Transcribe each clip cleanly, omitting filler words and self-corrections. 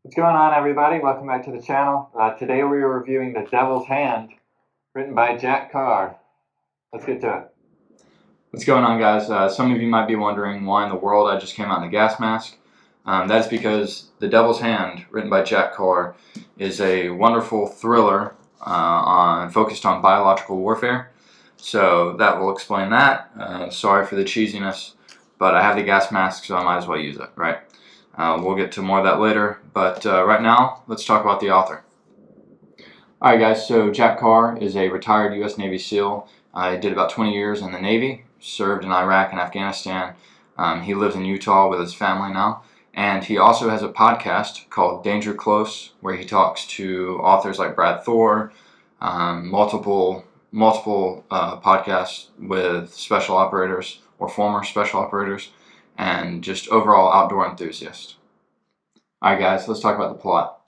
What's going on, everybody? Welcome back to the channel. Today we are reviewing The Devil's Hand, written by Jack Carr. Let's get to it. What's going on, guys? Some of you might be wondering why in the world I just came out in a gas mask. That's because The Devil's Hand, written by Jack Carr, is a wonderful thriller focused on biological warfare. So that will explain that. Sorry for the cheesiness, but I have the gas mask, so I might as well use it, right? We'll get to more of that later, but right now, let's talk about the author. Alright guys, so Jack Carr is a retired U.S. Navy SEAL. He did about 20 years in the Navy, served in Iraq and Afghanistan. He lives in Utah with his family now, and he also has a podcast called Danger Close, where he talks to authors like Brad Thor, multiple podcasts with special operators or former special operators, and just overall outdoor enthusiast. Alright guys, let's talk about the plot.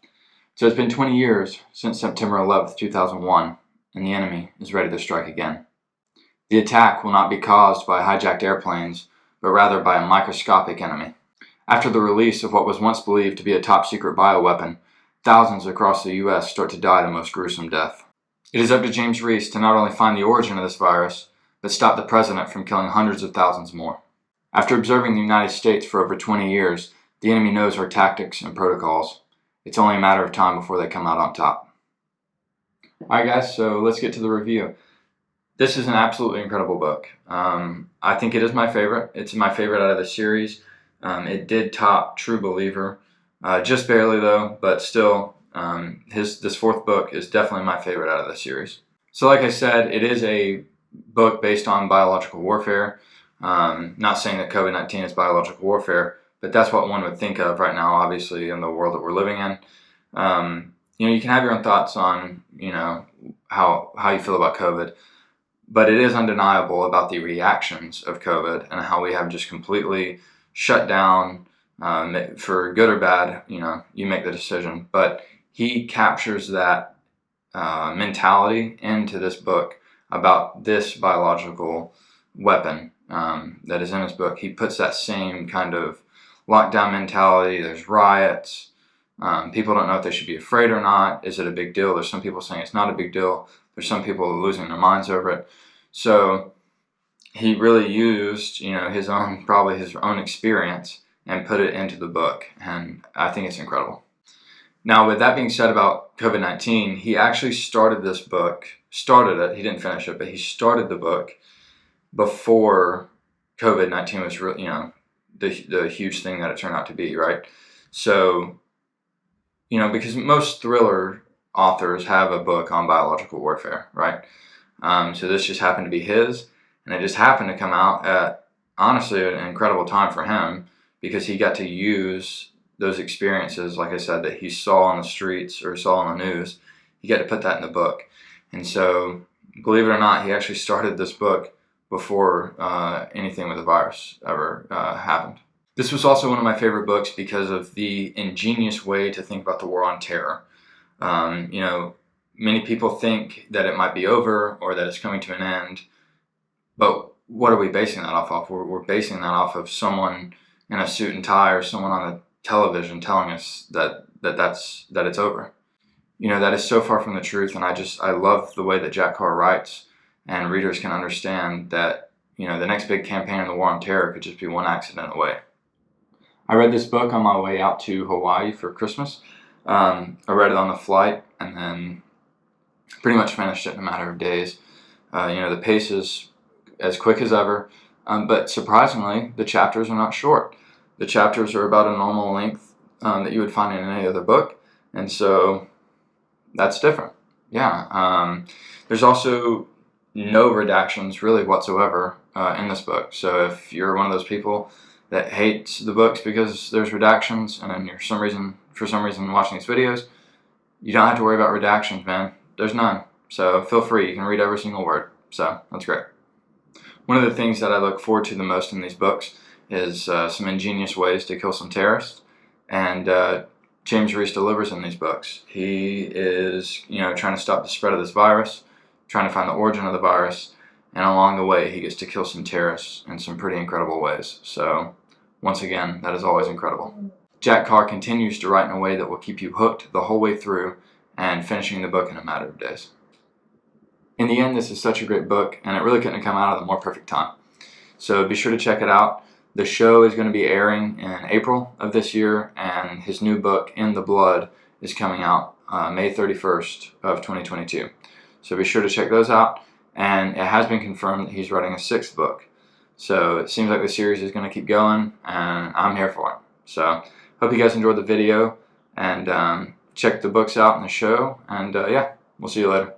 So it's been 20 years since September 11th, 2001, and the enemy is ready to strike again. The attack will not be caused by hijacked airplanes, but rather by a microscopic enemy. After the release of what was once believed to be a top-secret bioweapon, thousands across the U.S. start to die the most gruesome death. It is up to James Reece to not only find the origin of this virus, but stop the president from killing hundreds of thousands more. After observing the United States for over 20 years, the enemy knows our tactics and protocols. It's only a matter of time before they come out on top. Alright guys, so let's get to the review. This is an absolutely incredible book. I think it is my favorite. It's my favorite out of the series. It did top True Believer, just barely though, but still, this fourth book is definitely my favorite out of the series. So like I said, it is a book based on biological warfare. Not saying that COVID-19 is biological warfare, but that's what one would think of right now, obviously, in the world that we're living in. You can have your own thoughts on, how you feel about COVID, but it is undeniable about the reactions of COVID and how we have just completely shut down, for good or bad, you make the decision. But he captures that mentality into this book about this biological weapon that is in his book. He puts that same kind of lockdown mentality. There's riots. People don't know if they should be afraid or not. Is it a big deal? There's some people saying it's not a big deal. There's some people losing their minds over it. So he really used, his own experience and put it into the book, and I think it's incredible. Now, with that being said about COVID-19, he actually started this book. He didn't finish it, but he started the book before COVID-19 was really, the huge thing that it turned out to be, right? So, because most thriller authors have a book on biological warfare, right? So this just happened to be his, and it just happened to come out at, honestly, an incredible time for him, because he got to use those experiences, like I said, that he saw on the streets or saw on the news. He got to put that in the book. And so, believe it or not, he actually started this book before anything with the virus ever happened. This was also one of my favorite books because of the ingenious way to think about the war on terror. Many people think that it might be over or that it's coming to an end, but what are we basing that off of? We're basing that off of someone in a suit and tie or someone on the television telling us that it's over. That is so far from the truth, and I love the way that Jack Carr writes, and readers can understand that, the next big campaign in the war on terror could just be one accident away. I read this book on my way out to Hawaii for Christmas. I read it on the flight, and then pretty much finished it in a matter of days. The pace is as quick as ever, but surprisingly, the chapters are not short. The chapters are about a normal length that you would find in any other book, and so that's different. Yeah. There's also no redactions really whatsoever in this book. So if you're one of those people that hates the books because there's redactions, and then you're for some reason watching these videos, you don't have to worry about redactions, man. There's none. So feel free. You can read every single word. So that's great. One of the things that I look forward to the most in these books is some ingenious ways to kill some terrorists, and James Reece delivers in these books. He is, trying to stop the spread of this virus, trying to find the origin of the virus, and along the way he gets to kill some terrorists in some pretty incredible ways. So once again, that is always incredible. Jack Carr continues to write in a way that will keep you hooked the whole way through and finishing the book in a matter of days. In the end, this is such a great book, and it really couldn't have come out at a more perfect time. So be sure to check it out. The show is going to be airing in April of this year, and his new book, In the Blood, is coming out May 31st of 2022. So be sure to check those out. And it has been confirmed that he's writing a 6th book. So it seems like the series is going to keep going, and I'm here for it. So hope you guys enjoyed the video, and check the books out in the show. And yeah, we'll see you later.